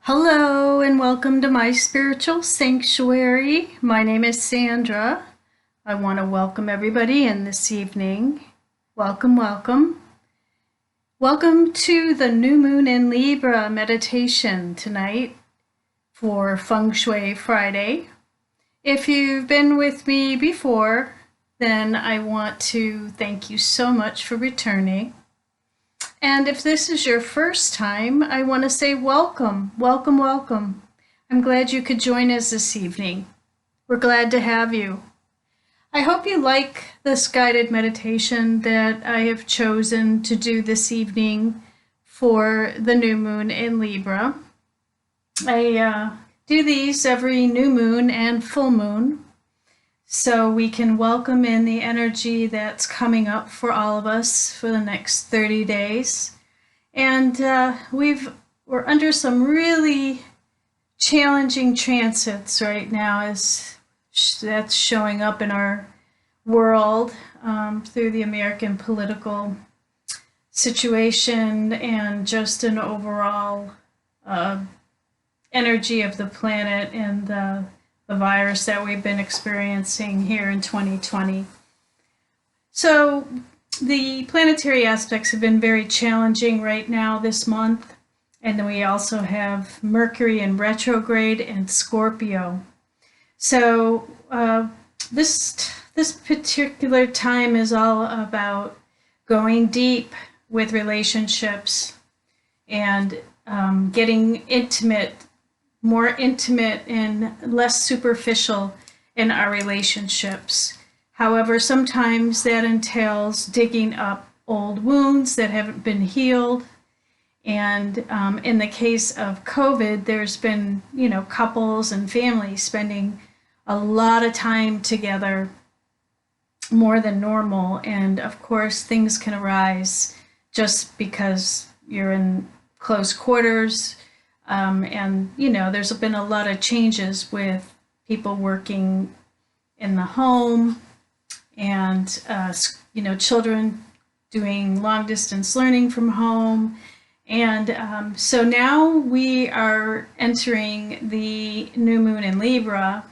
Hello and welcome to my spiritual sanctuary. My name is Sandra. I want to welcome everybody in this evening. Welcome, welcome. Welcome to the new moon in Libra meditation tonight for Feng Shui Friday. If you've been with me before, then I want to thank you so much for returning. And if this is your first time, I want to say welcome, welcome, welcome. I'm glad you could join us this evening. We're glad to have you. I hope you like this guided meditation that I have chosen to do this evening for the new moon in Libra. I do these every new moon and full moon, so we can welcome in the energy that's coming up for all of us for the next 30 days. And we're under some really challenging transits right now, as that's showing up in our world through the American political situation and just an overall energy of the planet and the virus that we've been experiencing here in 2020. So the planetary aspects have been very challenging right now this month. And then we also have Mercury in retrograde and Scorpio. So this particular time is all about going deep with relationships and getting intimate, more intimate and less superficial in our relationships. However, sometimes that entails digging up old wounds that haven't been healed. And in the case of COVID, there's been, couples and families spending a lot of time together, more than normal. And of course, things can arise just because you're in close quarters. And there's been a lot of changes with people working in the home and, children doing long distance learning from home. And so now we are entering the new moon in Libra,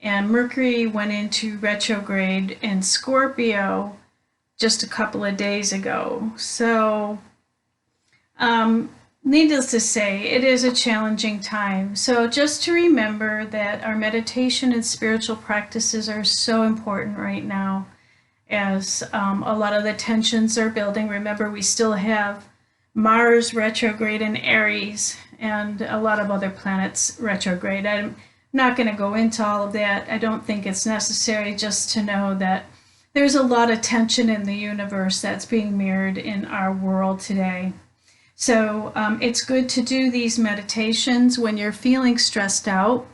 and Mercury went into retrograde in Scorpio just a couple of days ago. So, needless to say, it is a challenging time. So just to remember that our meditation and spiritual practices are so important right now, as a lot of the tensions are building. Remember, we still have Mars retrograde in Aries and a lot of other planets retrograde. I'm not going to go into all of that. I don't think it's necessary, just to know that there's a lot of tension in the universe that's being mirrored in our world today. So it's good to do these meditations when you're feeling stressed out,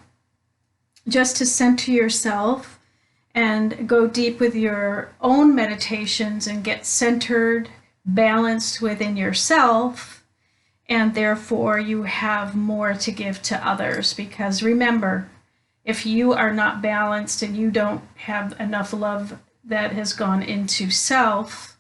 just to center yourself and go deep with your own meditations and get centered, balanced within yourself, and therefore you have more to give to others. Because remember, if you are not balanced and you don't have enough love that has gone into self,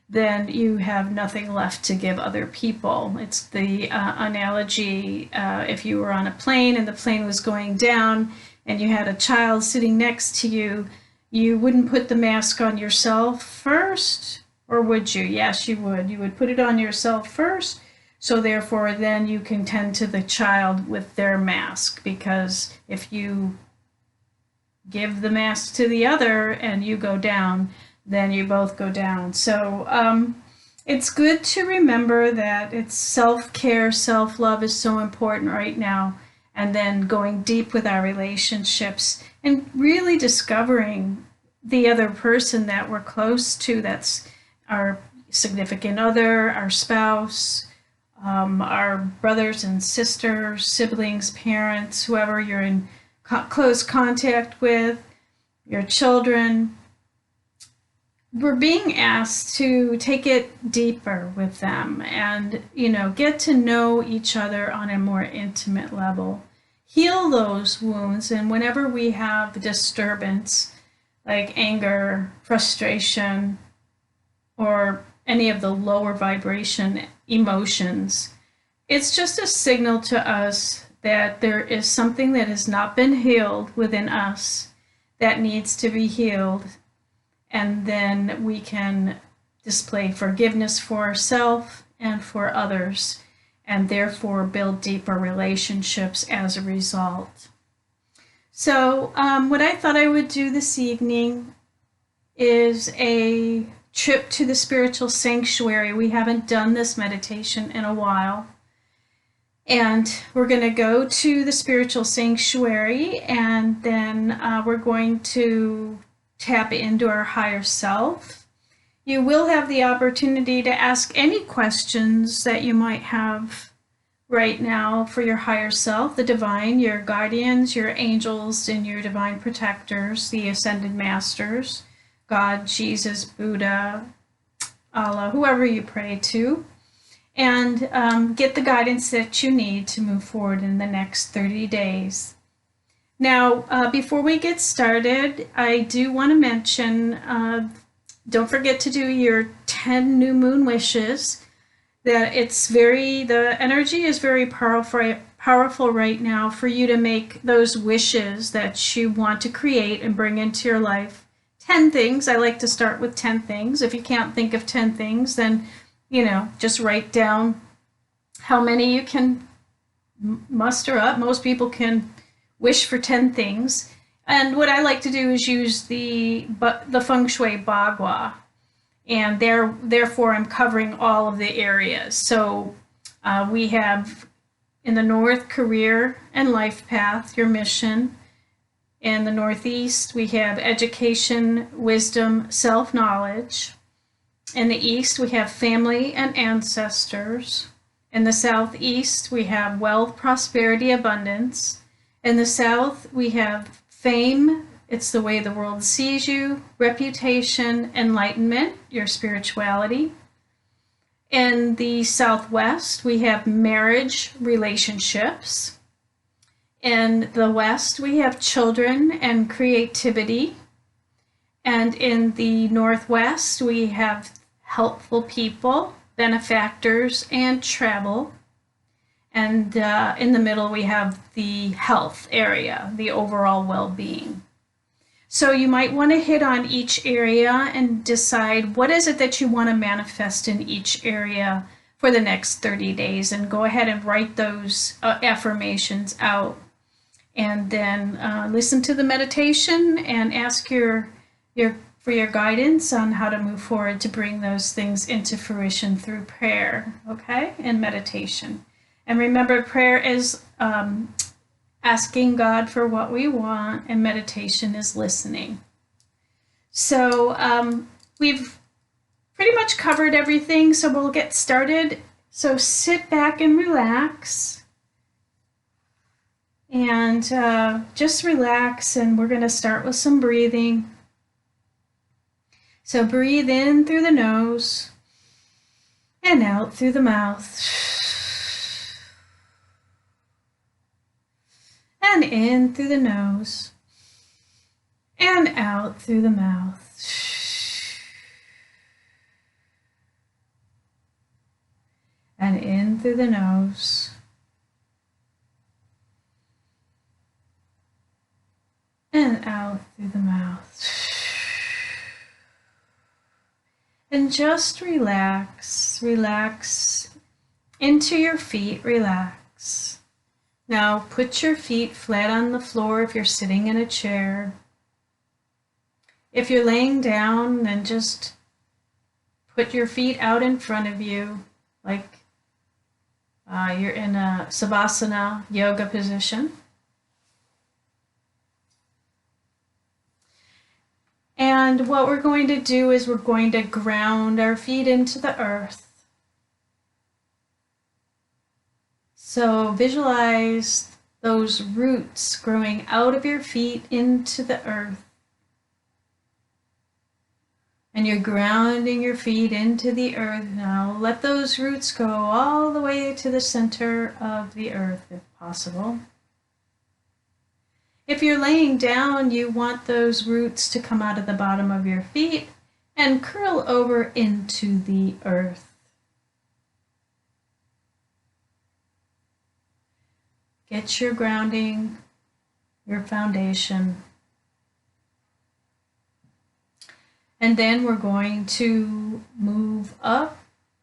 then you have nothing left to give other people. It's the analogy, if you were on a plane and the plane was going down and you had a child sitting next to you, you wouldn't put the mask on yourself first, or would you? Yes, you would. You would put it on yourself first, so therefore then you can tend to the child with their mask, because if you give the mask to the other and you go down, then you both go down. So it's good to remember that it's self-care, self-love is so important right now, and then going deep with our relationships and really discovering the other person that we're close to, that's our significant other, our spouse, our brothers and sisters, siblings, parents, whoever you're in close contact with, your children. We're being asked to take it deeper with them and, get to know each other on a more intimate level. Heal those wounds, and whenever we have disturbance, like anger, frustration, or any of the lower vibration emotions, It's just a signal to us that there is something that has not been healed within us that needs to be healed. And then we can display forgiveness for ourselves and for others, and therefore build deeper relationships as a result. So what I thought I would do this evening is a trip to the spiritual sanctuary. We haven't done this meditation in a while. And we're going to go to the spiritual sanctuary, and then we're going to tap into our higher self. You will have the opportunity to ask any questions that you might have right now for your higher self, the divine, your guardians, your angels, and your divine protectors, the ascended masters, God, Jesus, Buddha, Allah, whoever you pray to, and get the guidance that you need to move forward in the next 30 days. Now, before we get started, I do want to mention, don't forget to do your 10 new moon wishes. That the energy is very powerful right now for you to make those wishes that you want to create and bring into your life. 10 things. I like to start with 10 things. If you can't think of 10 things, then just write down how many you can muster up. Most people can wish for 10 things. And what I like to do is use the Feng Shui Bagua. And therefore I'm covering all of the areas. So we have in the north, career and life path, your mission. In the northeast, we have education, wisdom, self-knowledge. In the east, we have family and ancestors. In the southeast, we have wealth, prosperity, abundance. In the south, we have fame. It's the way the world sees you, reputation, enlightenment, your spirituality. In the southwest, we have marriage, relationships. In the west, we have children and creativity. And in the northwest, we have helpful people, benefactors, and travel. And in the middle, we have the health area, the overall well-being. So you might want to hit on each area and decide what is it that you want to manifest in each area for the next 30 days, and go ahead and write those affirmations out. And then listen to the meditation and ask for your guidance on how to move forward to bring those things into fruition through prayer, okay, and meditation. And remember, prayer is asking God for what we want, and meditation is listening. So we've pretty much covered everything, so we'll get started. So sit back and relax. And just relax, and we're going to start with some breathing. So breathe in through the nose and out through the mouth. And in through the nose and out through the mouth. And in through the nose and out through the mouth. And just relax into your feet, relax. Now put your feet flat on the floor if you're sitting in a chair. If you're laying down, then just put your feet out in front of you, like you're in a Savasana yoga position. And what we're going to do is we're going to ground our feet into the earth. So visualize those roots growing out of your feet into the earth. And you're grounding your feet into the earth now. Let those roots go all the way to the center of the earth if possible. If you're laying down, you want those roots to come out of the bottom of your feet and curl over into the earth. get your grounding, your foundation. And then we're going to move up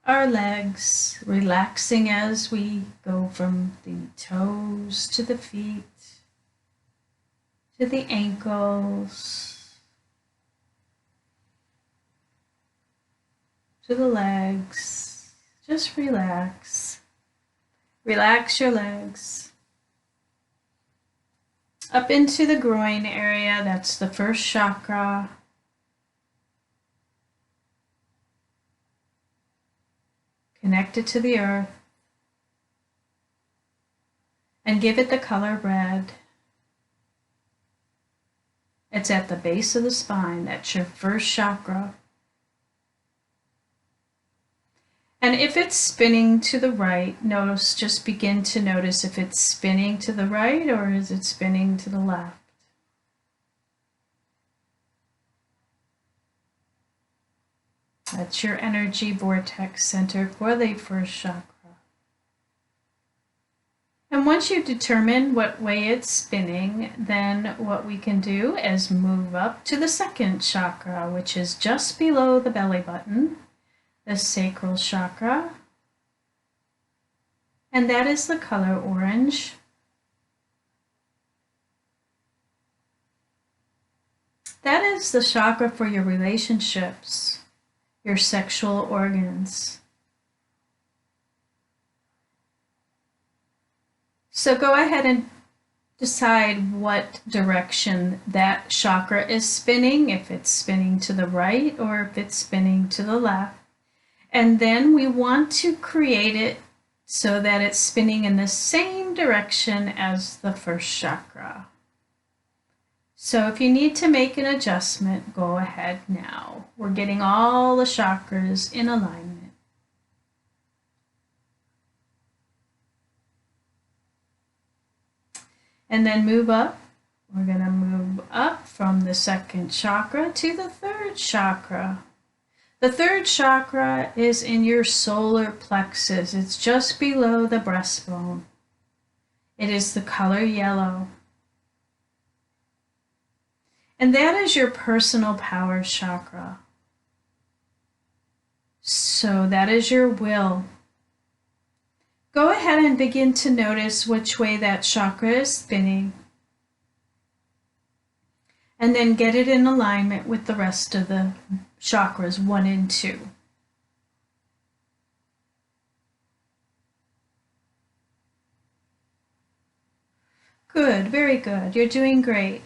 our legs, relaxing as we go from the toes to the feet, to the ankles, to the legs. Just relax. Relax your legs. Up into the groin area, that's the first chakra. Connect it to the earth and give it the color red. It's at the base of the spine. That's your first chakra. And if it's spinning to the right, just begin to notice if it's spinning to the right or is it spinning to the left. That's your energy vortex center for the first chakra. And once you determine what way it's spinning, then what we can do is move up to the second chakra, which is just below the belly button, the sacral chakra. And that is the color orange. That is the chakra for your relationships, your sexual organs. So go ahead and decide what direction that chakra is spinning, if it's spinning to the right or if it's spinning to the left. And then we want to create it so that it's spinning in the same direction as the first chakra. So if you need to make an adjustment, go ahead now. We're getting all the chakras in alignment. And then move up. We're going to move up from the second chakra to the third chakra. The third chakra is in your solar plexus. It's just below the breastbone. It is the color yellow. And that is your personal power chakra. So that is your will. Go ahead and begin to notice which way that chakra is spinning. And then get it in alignment with the rest of the chakras 1 and 2. Good, very good. You're doing great.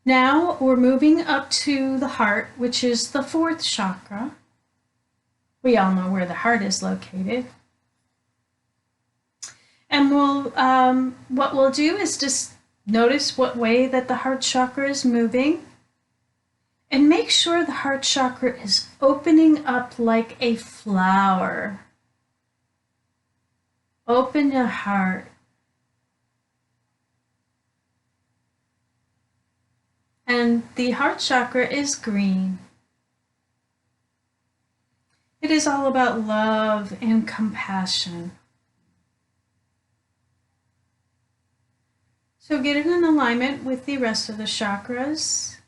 Now we're moving up to the heart, which is the 4th chakra. We all know where the heart is located. And what we'll do is just notice what way that the heart chakra is moving. And make sure the heart chakra is opening up like a flower. Open your heart. And the heart chakra is green. It is all about love and compassion. So get it in alignment with the rest of the chakras.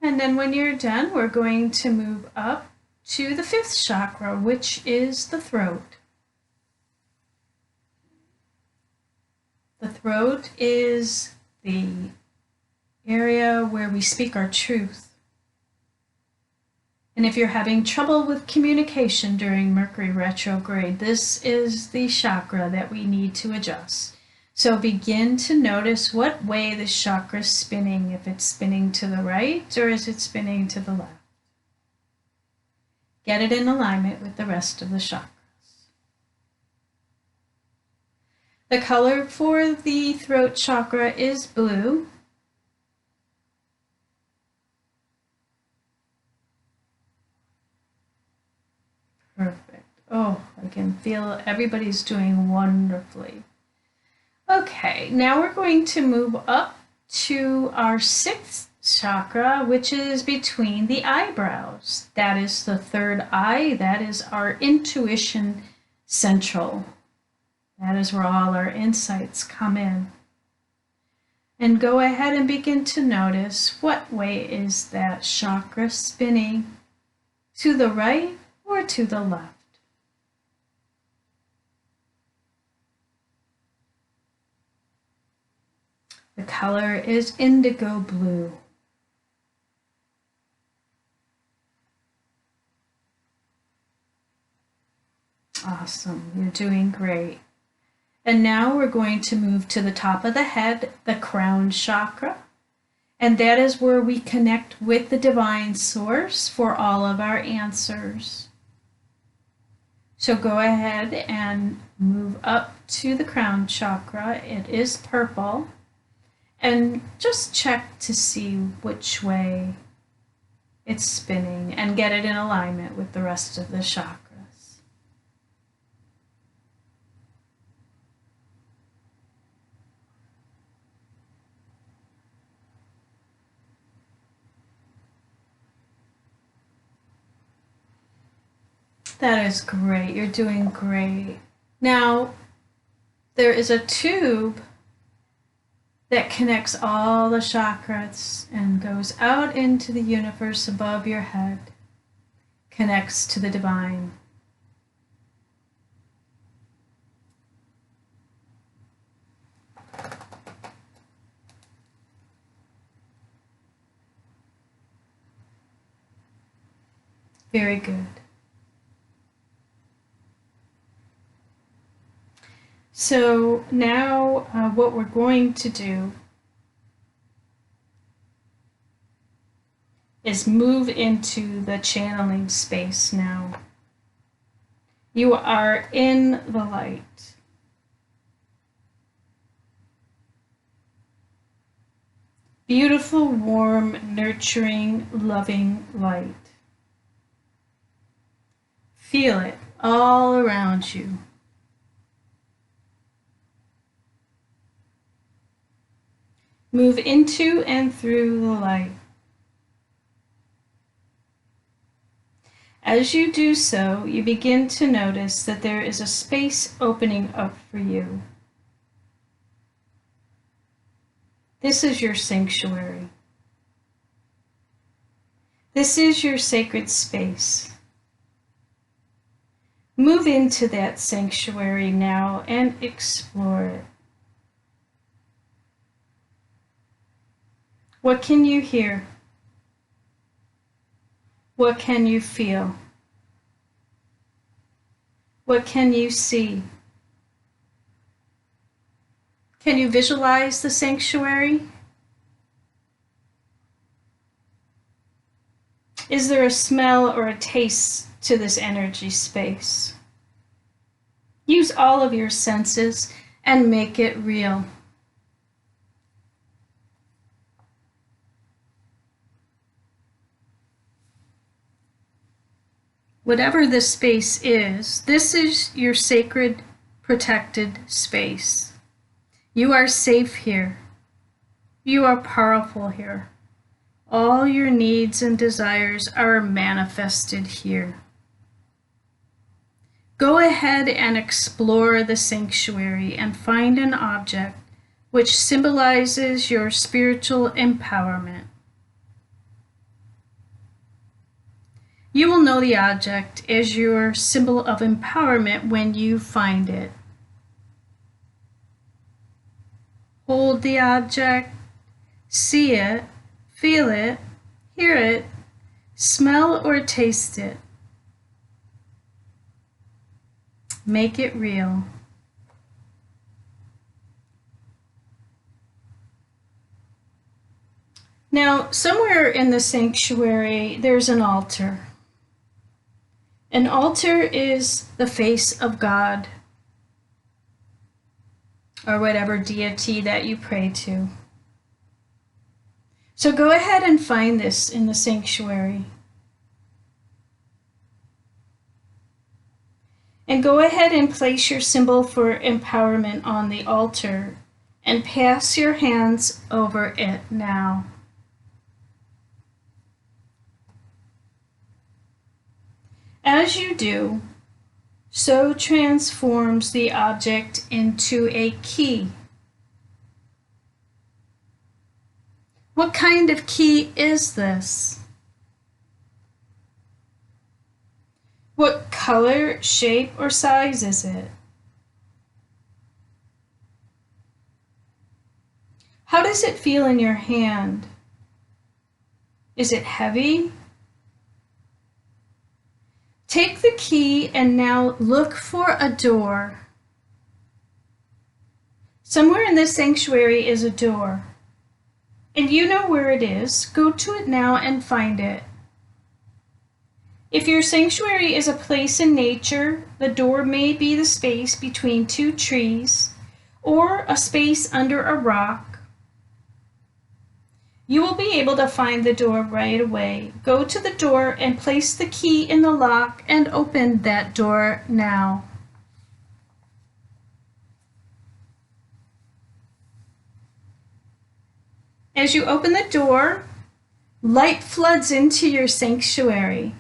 And then when you're done, we're going to move up to the 5th chakra, which is the throat. The throat is the area where we speak our truth. And if you're having trouble with communication during Mercury retrograde, this is the chakra that we need to adjust. So begin to notice what way the chakra is spinning, if it's spinning to the right or is it spinning to the left. Get it in alignment with the rest of the chakras. The color for the throat chakra is blue. Perfect. Oh, I can feel everybody's doing wonderfully. Okay, now we're going to move up to our 6th chakra, which is between the eyebrows. That is the 3rd eye. That is our intuition central. That is where all our insights come in. And go ahead and begin to notice, what way is that chakra spinning? To the right or to the left? The color is indigo blue. Awesome, you're doing great. And now we're going to move to the top of the head, the crown chakra. And that is where we connect with the divine source for all of our answers. So go ahead and move up to the crown chakra. It is purple. And just check to see which way it's spinning and get it in alignment with the rest of the chakras. That is great. You're doing great. Now, there is a tube that connects all the chakras and goes out into the universe above your head, connects to the divine. Very good. So now what we're going to do is move into the channeling space now. You are in the light. Beautiful, warm, nurturing, loving light. Feel it all around you. Move into and through the light. As you do so, you begin to notice that there is a space opening up for you. This is your sanctuary. This is your sacred space. Move into that sanctuary now and explore it. What can you hear? What can you feel? What can you see? Can you visualize the sanctuary? Is there a smell or a taste to this energy space? Use all of your senses and make it real. Whatever this space is, this is your sacred, protected space. You are safe here. You are powerful here. All your needs and desires are manifested here. Go ahead and explore the sanctuary and find an object which symbolizes your spiritual empowerment. You will know the object as your symbol of empowerment when you find it. Hold the object, see it, feel it, hear it, smell or taste it. Make it real. Now, somewhere in the sanctuary, there's an altar. An altar is the face of God, or whatever deity that you pray to. So go ahead and find this in the sanctuary. And go ahead and place your symbol for empowerment on the altar and pass your hands over it now. As you do, so transforms the object into a key. What kind of key is this? What color, shape, or size is it? How does it feel in your hand? Is it heavy? Take the key and now look for a door. Somewhere in this sanctuary is a door, and you know where it is. Go to it now and find it. If your sanctuary is a place in nature, the door may be the space between two trees or a space under a rock. You will be able to find the door right away. Go to the door and place the key in the lock and open that door now. As you open the door, light floods into your sanctuary.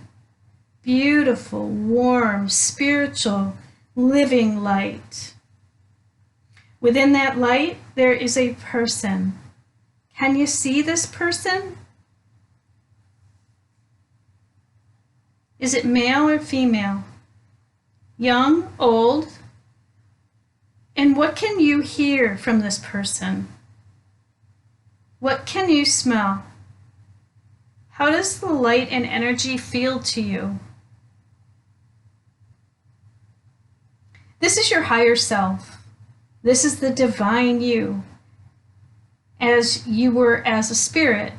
Beautiful, warm, spiritual, living light. Within that light, there is a person. Can you see this person? Is it male or female? Young, old? And what can you hear from this person? What can you smell? How does the light and energy feel to you? This is your higher self. This is the divine you, as you were as a spirit.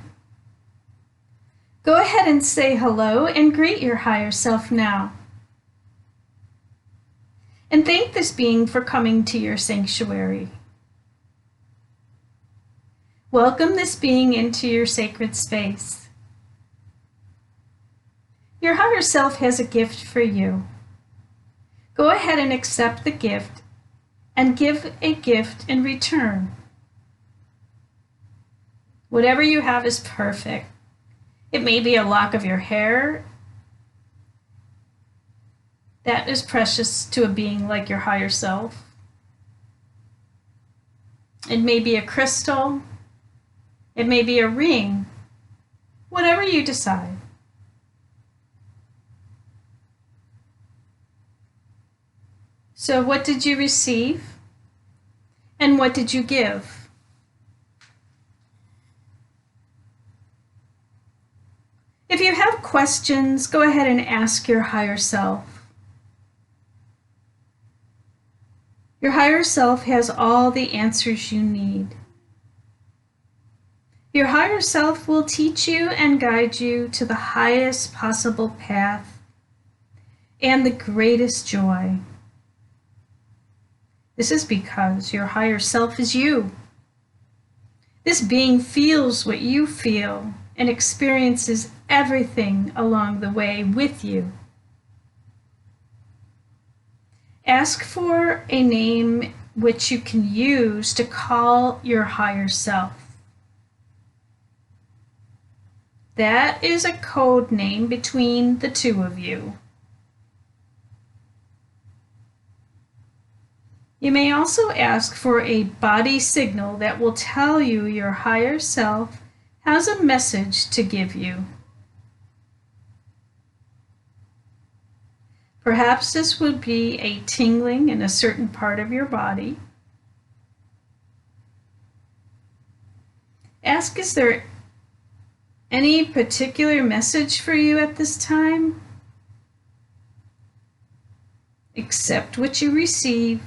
Go ahead and say hello and greet your higher self now. And thank this being for coming to your sanctuary. Welcome this being into your sacred space. Your higher self has a gift for you. Go ahead and accept the gift and give a gift in return. Whatever you have is perfect. It may be a lock of your hair. That is precious to a being like your higher self. It may be a crystal. It may be a ring. Whatever you decide. So what did you receive? And what did you give? If you have questions, go ahead and ask your higher self. Your higher self has all the answers you need. Your higher self will teach you and guide you to the highest possible path and the greatest joy. This is because your higher self is you. This being feels what you feel and experiences everything along the way with you. Ask for a name which you can use to call your higher self. That is a code name between the two of you. You may also ask for a body signal that will tell you your higher self has a message to give you. Perhaps this would be a tingling in a certain part of your body. Ask, is there any particular message for you at this time? Accept what you receive,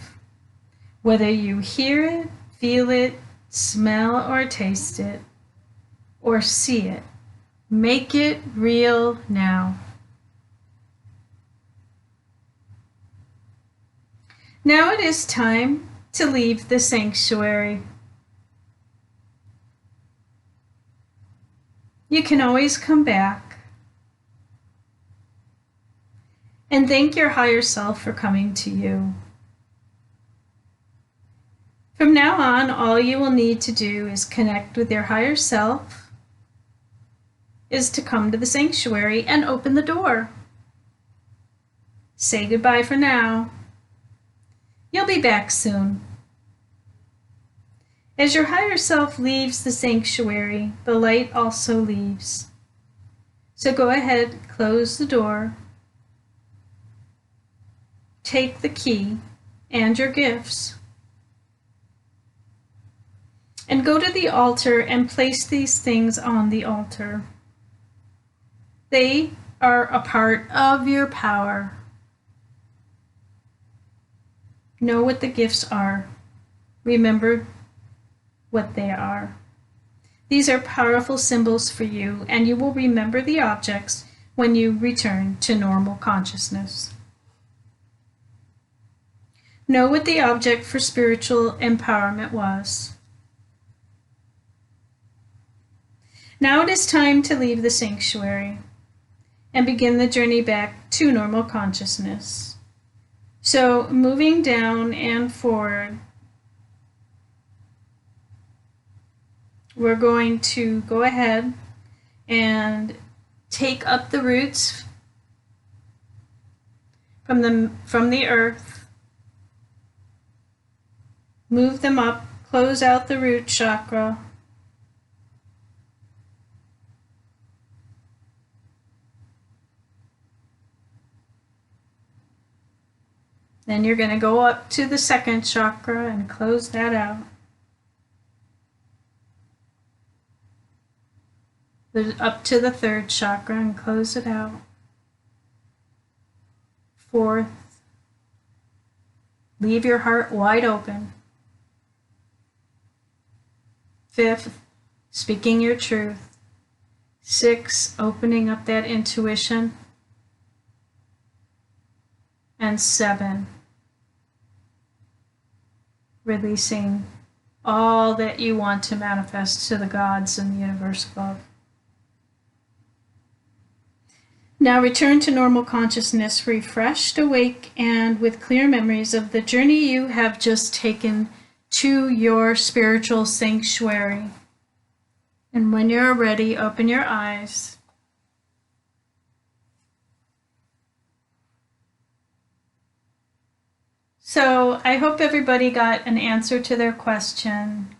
whether you hear it, feel it, smell or taste it, or see it. Make it real now. Now it is time to leave the sanctuary. You can always come back and thank your higher self for coming to you. From now on, all you will need to do is connect with your higher self, is to come to the sanctuary and open the door. say goodbye for now. You'll be back soon. As your higher self leaves the sanctuary, the light also leaves. So go ahead, close the door, take the key and your gifts, and go to the altar and place these things on the altar. They are a part of your power. Know what the gifts are. Remember what they are. These are powerful symbols for you, and you will remember the objects when you return to normal consciousness. Know what the object for spiritual empowerment was. Now it is time to leave the sanctuary and begin the journey back to normal consciousness. So moving down and forward, we're going to go ahead and take up the roots from the earth, move them up, close out the root chakra, then you're going to go up to the second chakra and close that out. Up to the third chakra and close it out. Fourth, leave your heart wide open. Fifth, speaking your truth. 6, opening up that intuition. And 7, releasing all that you want to manifest to the gods and the universe above. Now return to normal consciousness, refreshed, awake, and with clear memories of the journey you have just taken to your spiritual sanctuary. And when you're ready, open your eyes. So I hope everybody got an answer to their question.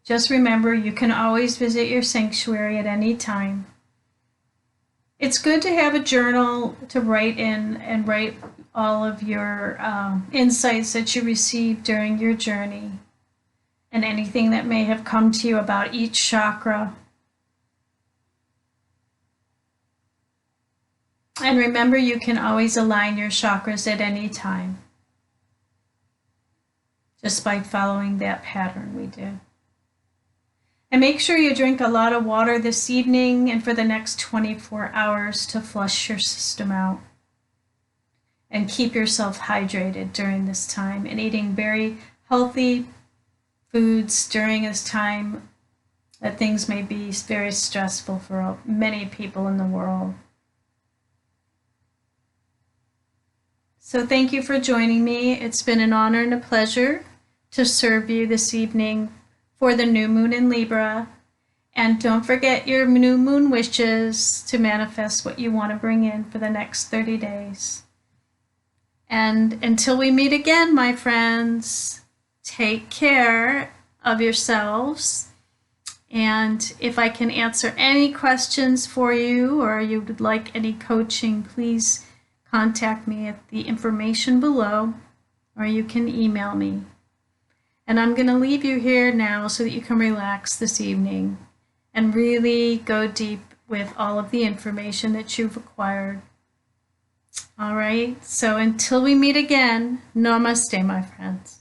Just remember, you can always visit your sanctuary at any time. It's good to have a journal to write in and write all of your insights that you received during your journey and anything that may have come to you about each chakra. And remember, you can always align your chakras at any time, just by following that pattern we did. And make sure you drink a lot of water this evening and for the next 24 hours to flush your system out. And keep yourself hydrated during this time and eating very healthy foods during this time that things may be very stressful for many people in the world. So thank you for joining me. It's been an honor and a pleasure to serve you this evening for the new moon in Libra. And don't forget your new moon wishes to manifest what you want to bring in for the next 30 days. And until we meet again, my friends, take care of yourselves. And if I can answer any questions for you or you would like any coaching, please contact me at the information below, or you can email me. And I'm going to leave you here now so that you can relax this evening and really go deep with all of the information that you've acquired. All right, so until we meet again, namaste, my friends.